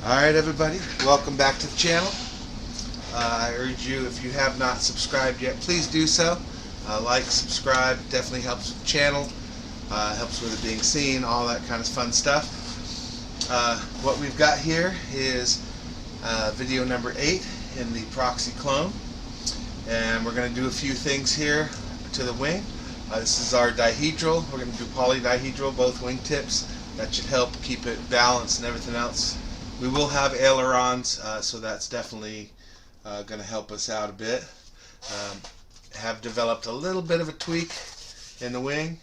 Alright everybody, welcome back to the channel. I urge you, if you have not subscribed yet, please do so. Like, subscribe, definitely helps with the channel, helps with it being seen, all that kind of fun stuff. What we've got here is video number 8 in the proxy clone, and we're going to do a few things here to the wing. This is our dihedral. We're going to do polydihedral, both wing tips. That should help keep it balanced and everything else. We will have ailerons, so that's definitely going to help us out a bit. Have developed a little bit of a tweak in the wing,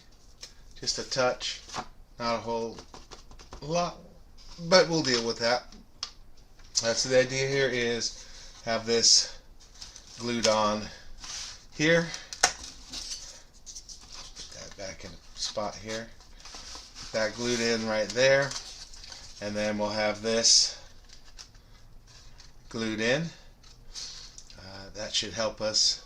just a touch, not a whole lot, but we'll deal with that. So the idea here is have this glued on here. Put that back in a spot here. Put that glued in right there. And then we'll have this glued in. That should help us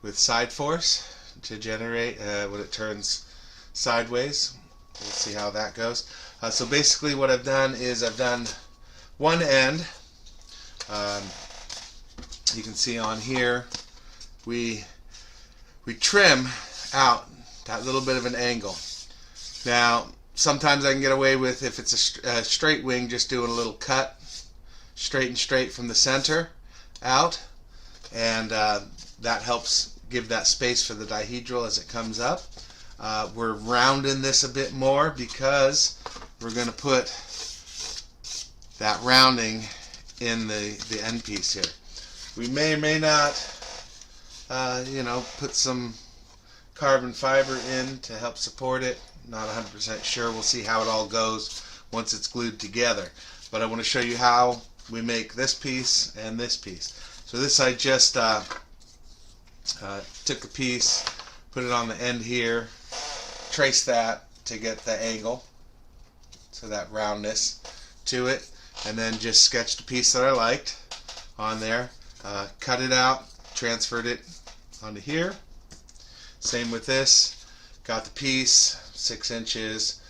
with side force to generate when it turns sideways. We'll see how that goes. So basically what I've done is I've done one end. You can see on here we trim out that little bit of an angle. Now sometimes I can get away with, if it's a straight wing, just doing a little cut straight from the center out, and that helps give that space for the dihedral as it comes up. We're rounding this a bit more because we're going to put that rounding in the end piece here. We may or may not put some carbon fiber in to help support it. Not 100% sure. We'll see how it all goes once it's glued together. But I want to show you how we make this piece and this piece. So this, I just took a piece, put it on the end here, traced that to get the angle, so that roundness to it, and then just sketched a piece that I liked on there, cut it out, transferred it onto here. Same with this. Got the piece, 6 inches,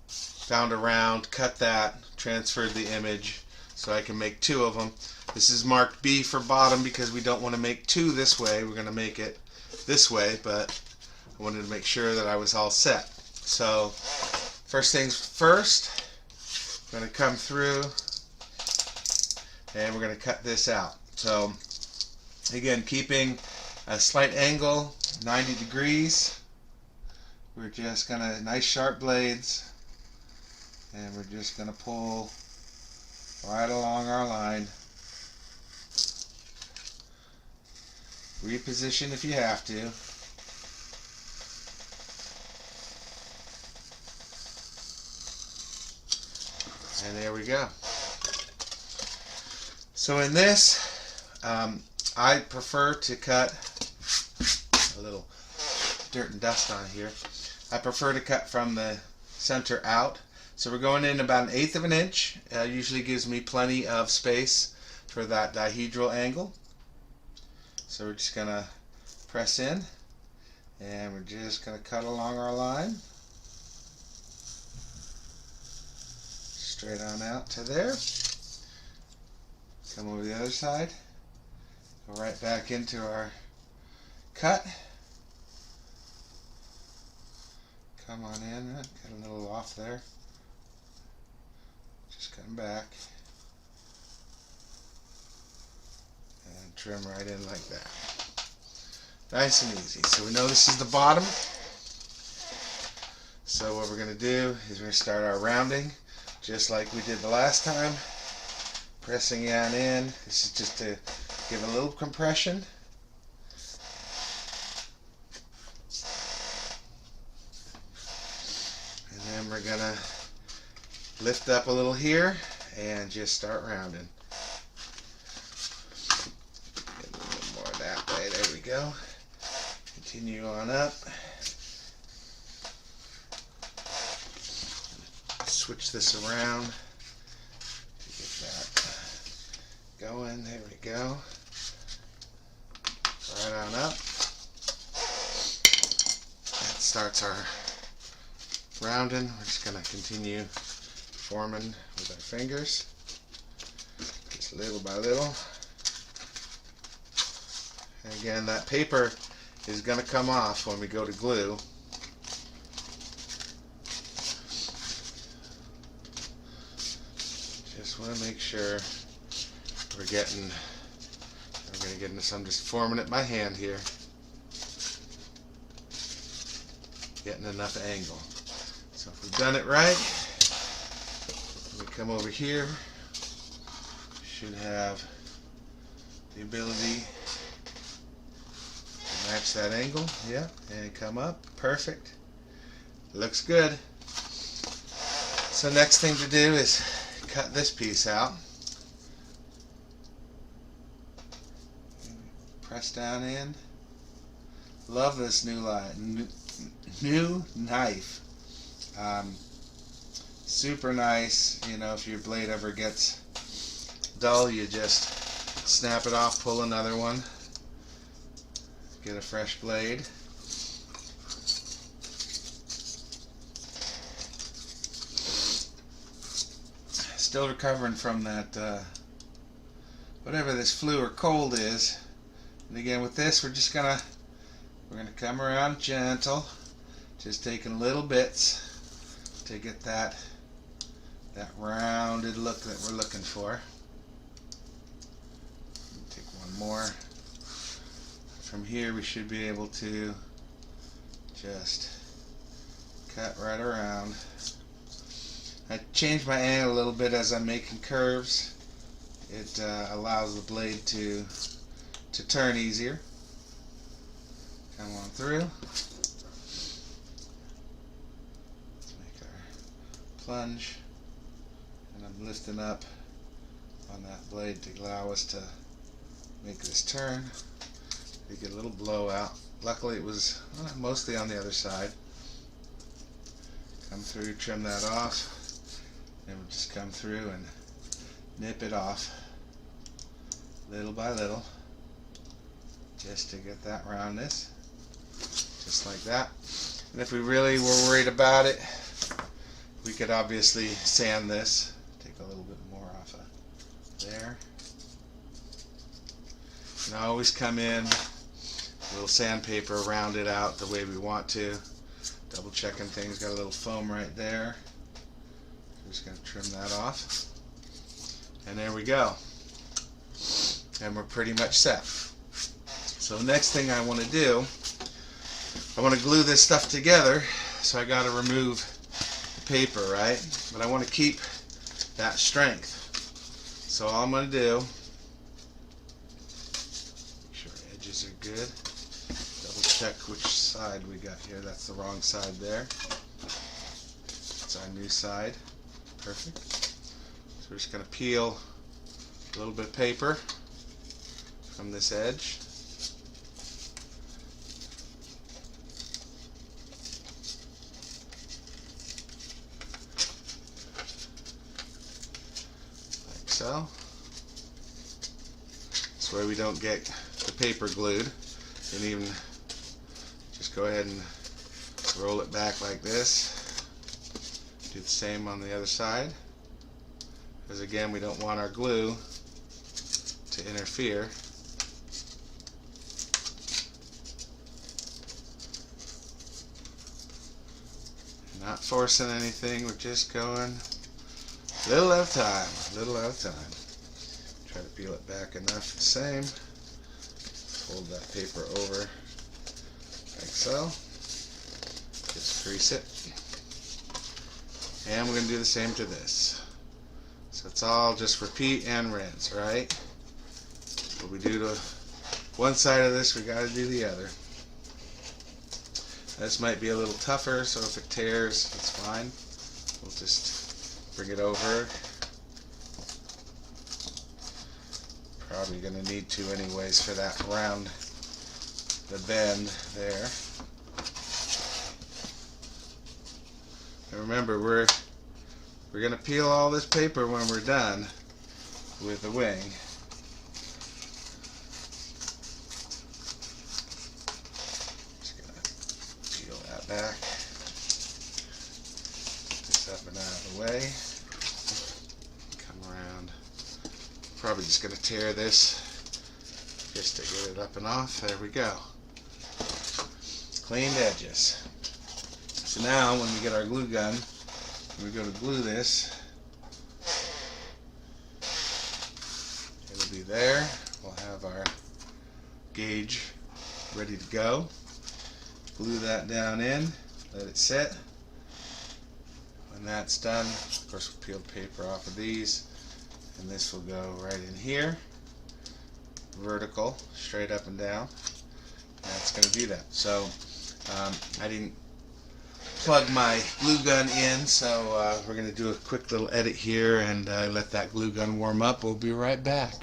found a round, cut that, transferred the image so I can make 2 of them. This is marked B for bottom because we don't want to make 2 this way. We're going to make it this way, but I wanted to make sure that I was all set. So first things first, I'm going to come through and we're going to cut this out. So again, keeping a slight angle, 90 degrees. We're just going to, nice sharp blades, and we're just going to pull right along our line. Reposition if you have to. And there we go. So in this, I prefer to cut a little dirt and dust on here. I prefer to cut from the center out. So we're going in about 1/8 of an inch. Usually gives me plenty of space for that dihedral angle. So we're just going to press in, and we're just going to cut along our line. Straight on out to there. Come over the other side. Go right back into our cut. Come on in, got a little off there. Just come back and trim right in like that. Nice and easy. So we know this is the bottom. So what we're going to do is we're going to start our rounding just like we did the last time. Pressing on in. This is just to give a little compression. We're going to lift up a little here and just start rounding. Get a little more that way. There we go. Continue on up. Switch this around to get that going. There we go. Right on up. That starts our rounding. We're just going to continue forming with our fingers. just little by little. And again, that paper is going to come off when we go to glue. Just want to make sure we're going to get this. I'm just forming it by hand here, getting enough angle. So if we've done it right, we come over here, should have the ability to match that angle. Yeah, and come up. Perfect. Looks good. So next thing to do is cut this piece out. Press down in. Love this new knife. Super nice. You know, if your blade ever gets dull, you just snap it off, pull another one, get a fresh blade. Still recovering from that whatever this flu or cold is. And again, with this, we're gonna come around gentle, just taking little bits to get that rounded look that we're looking for. Take one more. From here, we should be able to just cut right around. I change my angle a little bit as I'm making curves. It allows the blade to turn easier. Come on through. Let's make our plunge. And I'm lifting up on that blade to allow us to make this turn. You get a little blowout. Luckily it was mostly on the other side. Come through, trim that off. And we'll just come through and nip it off little by little, just to get that roundness, just like that. And if we really were worried about it, we could obviously sand this, take a little bit more off of there. And I always come in, a little sandpaper, round it out the way we want to, double checking things. Got a little foam right there. Just going to trim that off, and there we go, and we're pretty much set. So next thing I want to do, I want to glue this stuff together, so I got to remove the paper, right? But I want to keep that strength. So all I'm going to do, make sure edges are good, double check which side we got here. That's the wrong side there. It's our new side. Perfect. So we're just going to peel a little bit of paper from this edge. Like so. This way we don't get the paper glued. And even just go ahead and roll it back like this. Do the same on the other side, because again, we don't want our glue to interfere. Not forcing anything, we're just going little at a time, little at a time. Try to peel it back enough the same. Fold that paper over like so. Just crease it. And we're going to do the same to this. So it's all just repeat and rinse, right? What we do to one side of this, we got to do the other. This might be a little tougher, so if it tears, it's fine. We'll just bring it over. Probably going to need to anyways for that round, the bend there. And remember, we're going to peel all this paper when we're done with the wing. Just going to peel that back. Get this up and out of the way. Come around Probably just going to tear this just to get it up and off. There we go. Cleaned edges. So now when we get our glue gun, we go to glue this, it'll be there. We'll have our gauge ready to go. Glue that down in, let it sit. When that's done, of course we'll peel the paper off of these, and this will go right in here, vertical, straight up and down. That's going to do that. So I didn't plug my glue gun in, so we're going to do a quick little edit here and let that glue gun warm up. We'll be right back.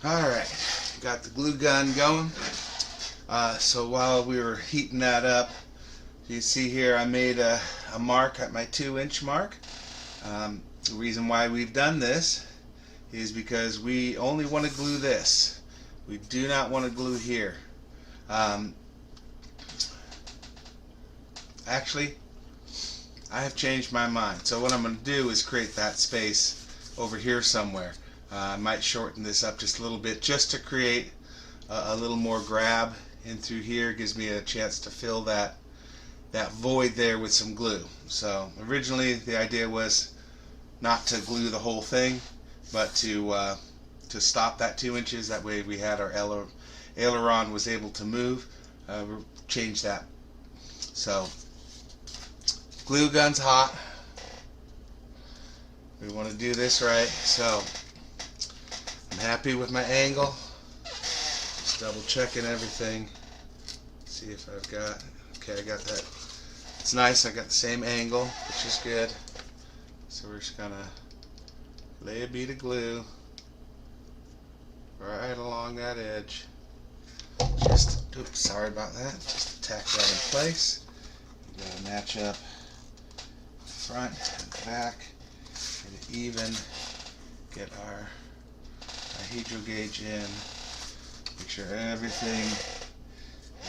Alright, got the glue gun going. So while we were heating that up, you see here I made a mark at my 2-inch mark. The reason why we've done this is because we only want to glue this. We do not want to glue here. Actually, I have changed my mind. So what I'm going to do is create that space over here somewhere. I might shorten this up just a little bit just to create a little more grab in through here. It gives me a chance to fill that void there with some glue. So originally the idea was not to glue the whole thing, but to stop that 2 inches. That way we had our aileron was able to move. We'll change that. So glue gun's hot. We want to do this right. So I'm happy with my angle. Just double checking everything. See if I've got, okay, I got that. It's nice, I got the same angle, which is good. So we're just gonna lay a bead of glue right along that edge. Just, oops, sorry about that. Just tack that in place. You gotta match up the front and the back. Get it even. Get our hydro gauge in. Make sure everything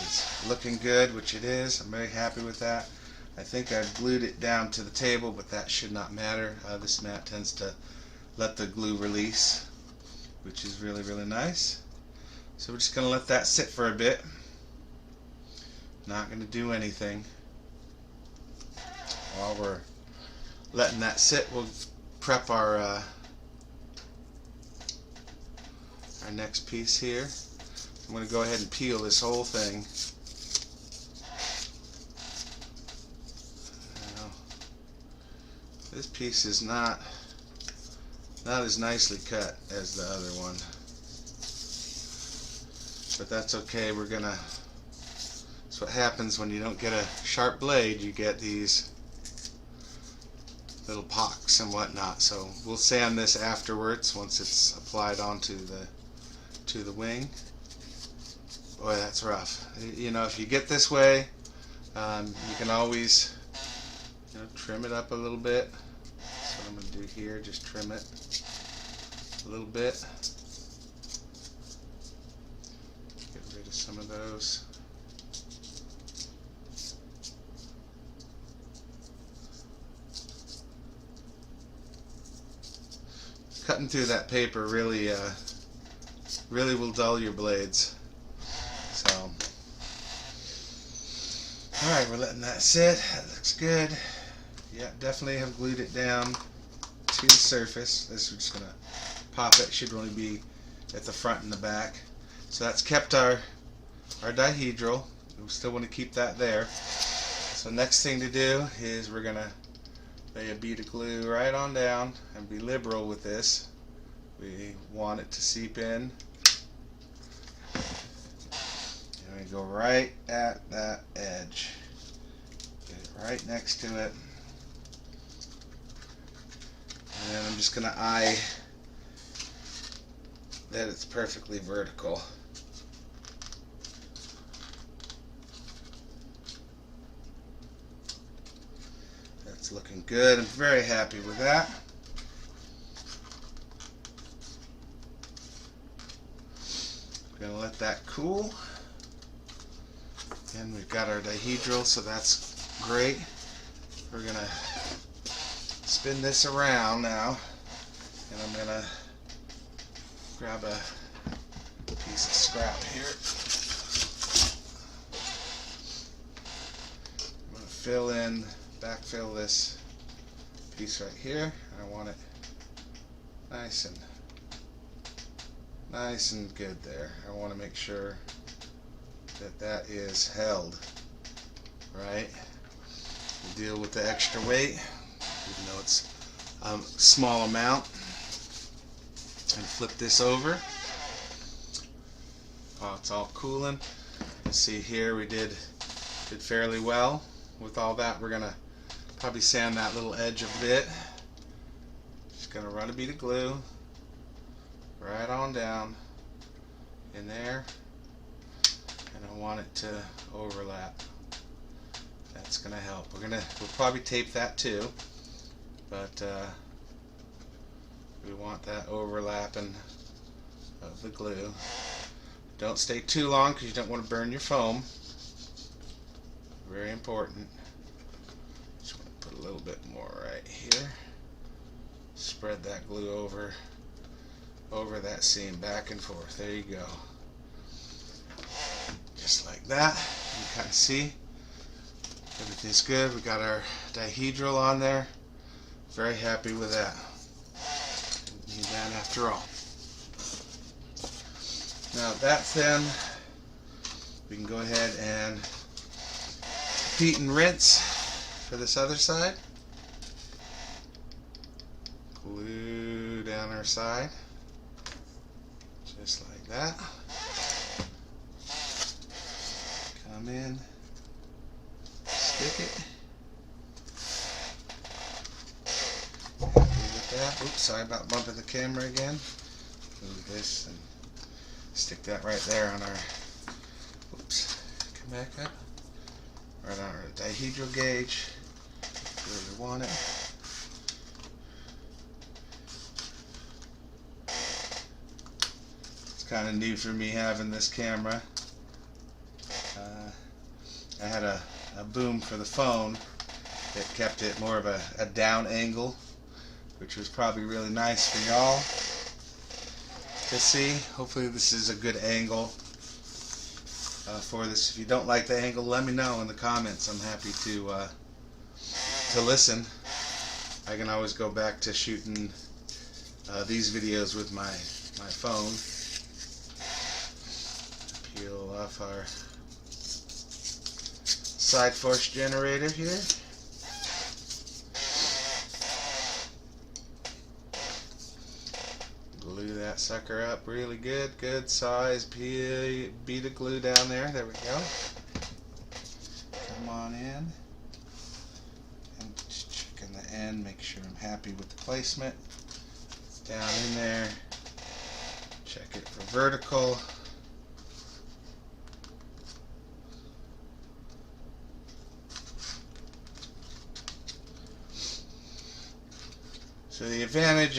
is looking good, which it is. I'm very happy with that. I think I've glued it down to the table, but that should not matter. This mat tends to let the glue release, which is really, really nice. So we're just going to let that sit for a bit. Not going to do anything. While we're letting that sit, we'll prep our next piece here. I'm going to go ahead and peel this whole thing. Now, this piece is not as nicely cut as the other one, but that's okay. We're gonna, that's what happens when you don't get a sharp blade. You get these little pocks and whatnot. So we'll sand this afterwards once it's applied onto the wing. Boy, that's rough. You know, if you get this way, you can always, you know, trim it up a little bit. That's what I'm going to do here. Just trim it a little bit. Get rid of some of those. Cutting through that paper really will dull your blades. So, alright, we're letting that sit. That looks good. Yeah, definitely have glued it down to the surface. This, we're just going to pop it. Should only be at the front and the back. So that's kept our dihedral. We still want to keep that there. So next thing to do is we're going to lay a bead of glue right on down and be liberal with this. We want it to seep in. And we go right at that edge. Get it right next to it. And then I'm just going to eye that it's perfectly vertical. That's looking good. I'm very happy with that. We're going to let that cool. And we've got our dihedral, so that's great. We're going to spin this around now, and I'm gonna grab a piece of scrap here. I'm gonna backfill this piece right here. I want it nice and good there. I want to make sure that is held right. We'll deal with the extra weight, even though it's a small amount, and flip this over while it's all cooling. You see here we did fairly well with all that. We're gonna probably sand that little edge a bit. Just gonna run a bead of glue right on down in there, and I want it to overlap. That's gonna help. We'll probably tape that too, but we want that overlapping of the glue. Don't stay too long because you don't want to burn your foam. Very important. Just want to put a little bit more right here. Spread that glue over that seam, back and forth. There you go. Just like that. You can kind of see everything's good. We got our dihedral on there. Very happy with that. Need that after all. Now that's in, we can go ahead and repeat and rinse for this other side. Glue down our side, just like that. Come in, stick it. Happy with that. Oops, sorry about bumping the camera again. Move this and stick that right there on our, oops, come back up, right on our dihedral gauge, where we want it. It's kind of new for me having this camera. I had a boom for the phone that kept it more of a down angle, which was probably really nice for y'all to see. Hopefully this is a good angle for this. If you don't like the angle, let me know in the comments. I'm happy to listen. I can always go back to shooting these videos with my phone. Peel off our side force generator here. Glue that sucker up really good. Good size bead of glue down there. There we go. Come on in. And just checking the end. Make sure I'm happy with the placement. It's down in there. Check it for vertical. So the advantage,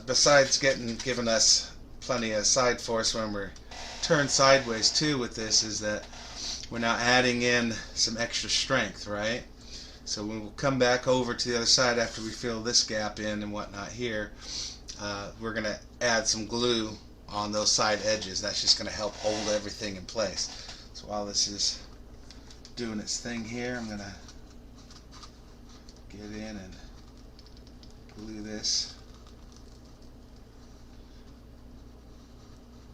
besides giving us plenty of side force when we're turned sideways too with this, is that we're now adding in some extra strength, right? So when we'll come back over to the other side after we fill this gap in and whatnot here, we're going to add some glue on those side edges. That's just going to help hold everything in place. So while this is doing its thing here, I'm going to get in and glue this.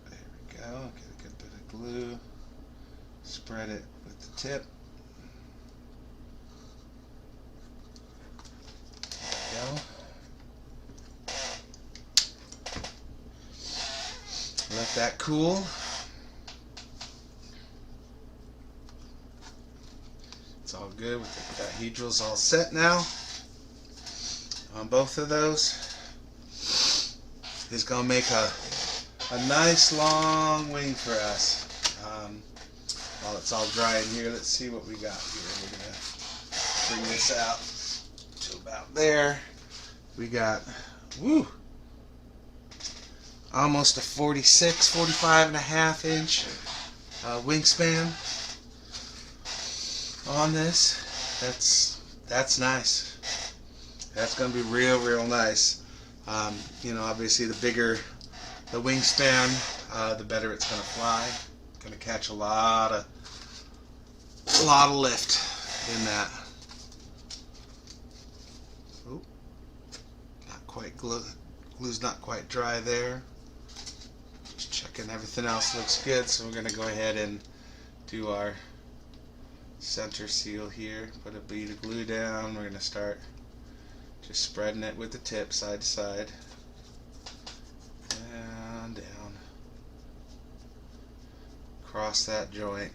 There we go. Get a good bit of glue. Spread it with the tip. There we go. Let that cool. It's all good with the dihedrals all set now. On both of those, is going to make a nice long wing for us. While it's all dry in here, let's see what we got here. We're going to bring this out to about there. We got, almost a 45 and a half inch wingspan on this. That's nice. That's going to be real nice. You know, obviously the bigger the wingspan, the better it's going to fly. Going to catch a lot of lift in that. Oop, not quite glue's not quite dry there. Just checking everything else looks good, so we're going to go ahead and do our center seal here. Put a bead of glue down. We're going to start just spreading it with the tip side to side and down across that joint.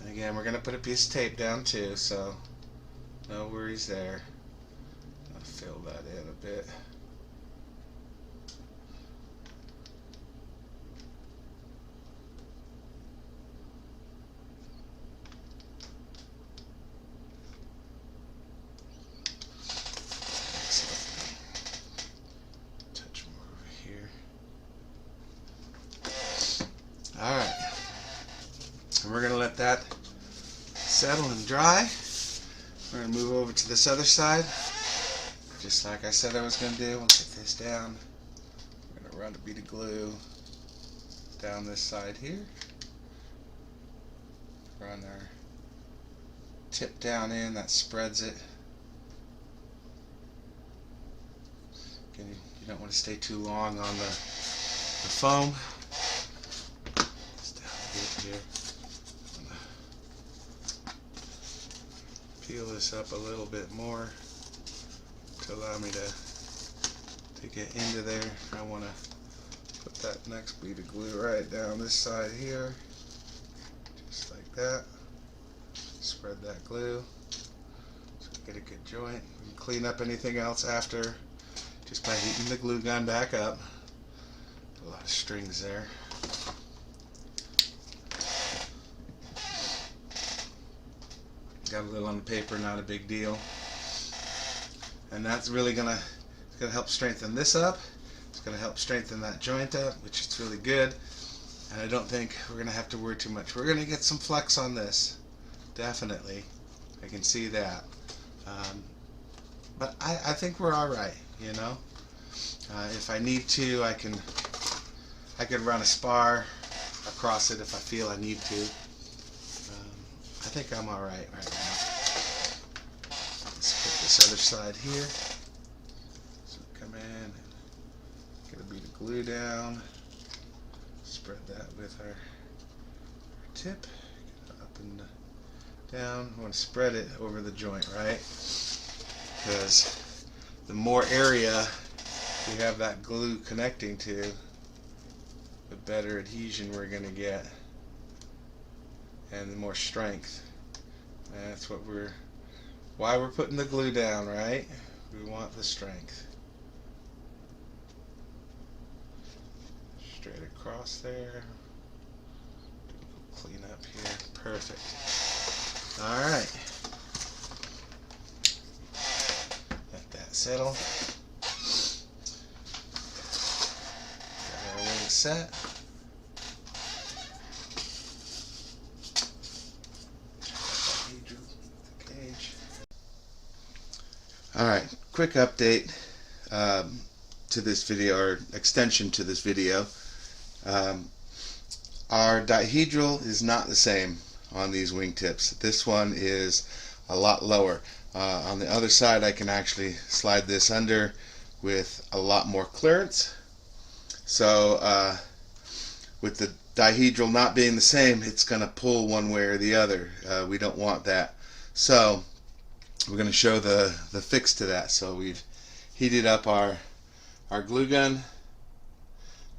And again, we're going to put a piece of tape down too, so no worries there. I'll fill that in a bit. Alright, and we're going to let that settle and dry. We're going to move over to this other side, just like I said I was going to do. We'll get this down. We're going to run a bead of glue down this side here. Run our tip down in, that spreads it. Again, you don't want to stay too long on the foam. Here. Peel this up a little bit more to allow me to get into there. I want to put that next bead of glue right down this side here, just like that. Spread that glue so we get a good joint. We can clean up anything else after just by heating the glue gun back up. A lot of strings there. Got a little on the paper, not a big deal. And that's really gonna help strengthen this up. It's gonna help strengthen that joint up, which is really good. And I don't think we're gonna have to worry too much. We're gonna get some flex on this, definitely. I can see that. But I think we're all right. You know, if I need to, I can run a spar across it if I feel I need to. I think I'm all right now. Let's put this other side here. So come in and get a bead of glue down. Spread that with our tip. Get it up and down. We want to spread it over the joint, right? Because the more area we have that glue connecting to, the better adhesion we're going to get. And the more strength. That's why we're putting the glue down, right? We want the strength. Straight across there. Clean up here. Perfect. Alright. Let that settle. Got our wing set. Alright, quick update to this video, or extension to this video. Our dihedral is not the same on these wingtips. This one is a lot lower. On the other side I can actually slide this under with a lot more clearance. So with the dihedral not being the same, it's going to pull one way or the other. We don't want that. So we're going to show the fix to that. So we've heated up our glue gun,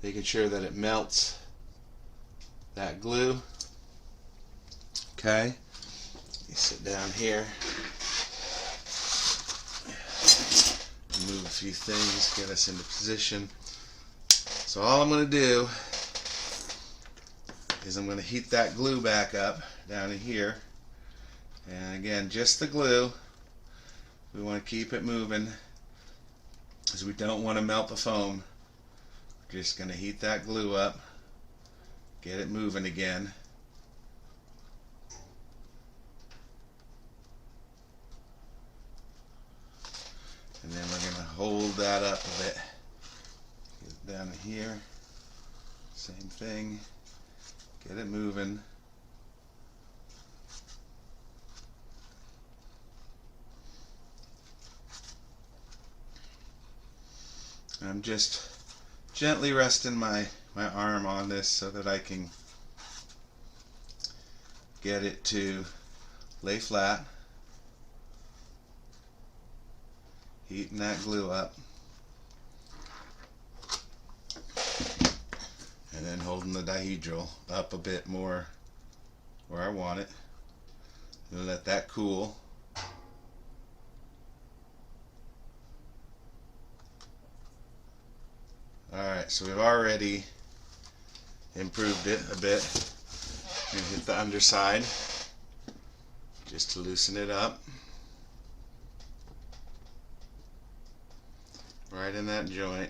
making sure that it melts that glue. Okay, you sit down here, move a few things, get us into position. So all I'm going to do is I'm going to heat that glue back up down in here. And again, just the glue. We want to keep it moving because we don't want to melt the foam. We're just going to heat that glue up, get it moving again. down to here. Same thing. Get it moving. I'm just gently resting my arm on this so that I can get it to lay flat. Heating that glue up. And then holding the dihedral up a bit more where I want it. And let that cool. Alright, so we've already improved it a bit. I'm going to hit the underside just to loosen it up. Right in that joint.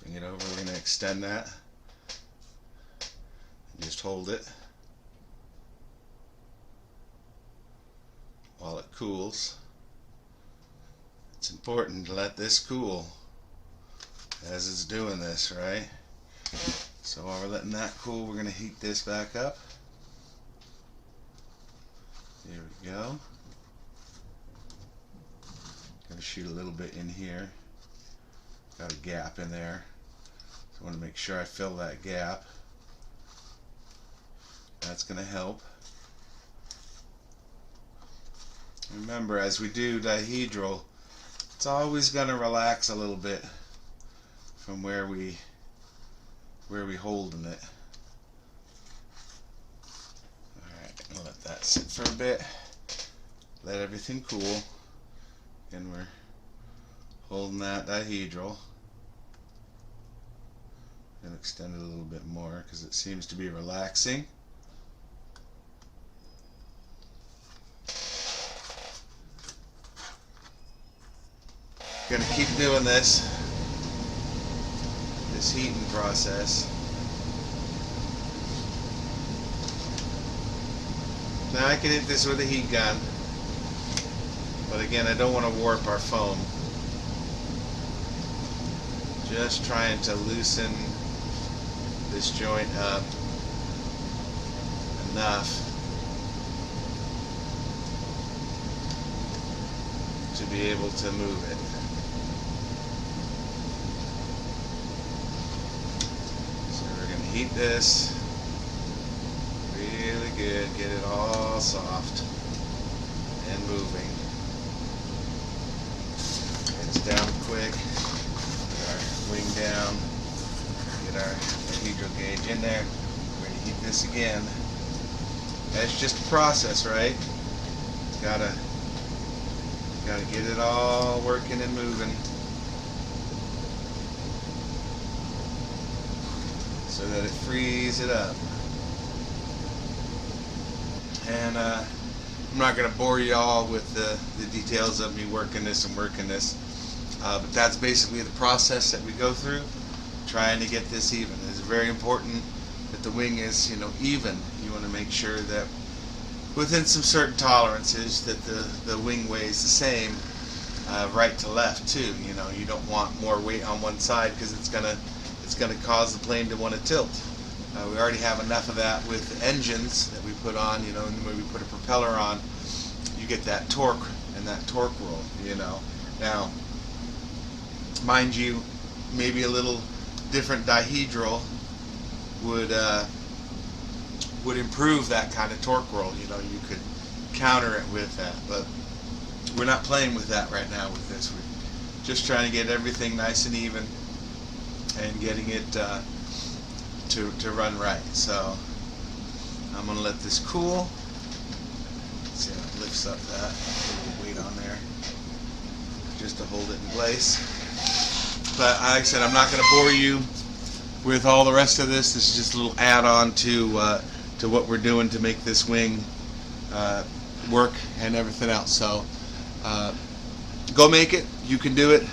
Bring it over, we're going to extend that. And just hold it while it cools. It's important to let this cool as it's doing this, right? So while we're letting that cool, we're going to heat this back up. There we go. Going to shoot a little bit in here. Got a gap in there. So I want to make sure I fill that gap. That's going to help. Remember, as we do dihedral, it's always going to relax a little bit from where we holding it. Alright, I'll let that sit for a bit. Let everything cool. And we're holding that dihedral. And extend it a little bit more because it seems to be relaxing. Gonna keep doing this heating process. Now I can hit this with a heat gun, but again I don't want to warp our foam. Just trying to loosen this joint up enough to be able to move it. So we're going to heat this really good, get it all soft and moving. It's down quick, get our wing down, get our dihedral gauge in there. We're going to heat this again. That's just a process, right? Gotta get it all working and moving so that it frees it up. And I'm not going to bore you all with the details of me working this and working this, but that's basically the process that we go through, trying to get this even. It's very important that the wing is, even. You want to make sure that within some certain tolerances that the wing weighs the same, right to left too. You don't want more weight on one side because it's gonna cause the plane to want to tilt. We already have enough of that with the engines that we put on. And when we put a propeller on, you get that torque and that torque roll. Now, mind you, maybe a little different dihedral would improve that kind of torque roll. You could counter it with that, but we're not playing with that right now with this. We're just trying to get everything nice and even and getting it to run right. So I'm going to let this cool. Let's see how it lifts up that. Put a little weight on there. just to hold it in place. But like I said, I'm not going to bore you with all the rest of this. This is just a little add-on to what we're doing to make this wing work and everything else. So go make it. You can do it.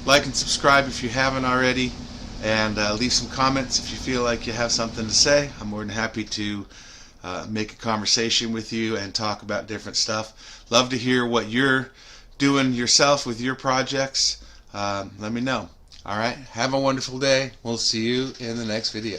Like and subscribe if you haven't already, and leave some comments if you feel like you have something to say. I'm more than happy to make a conversation with you and talk about different stuff. Love to hear what you're doing yourself with your projects. Let me know. Alright, have a wonderful day. We'll see you in the next video.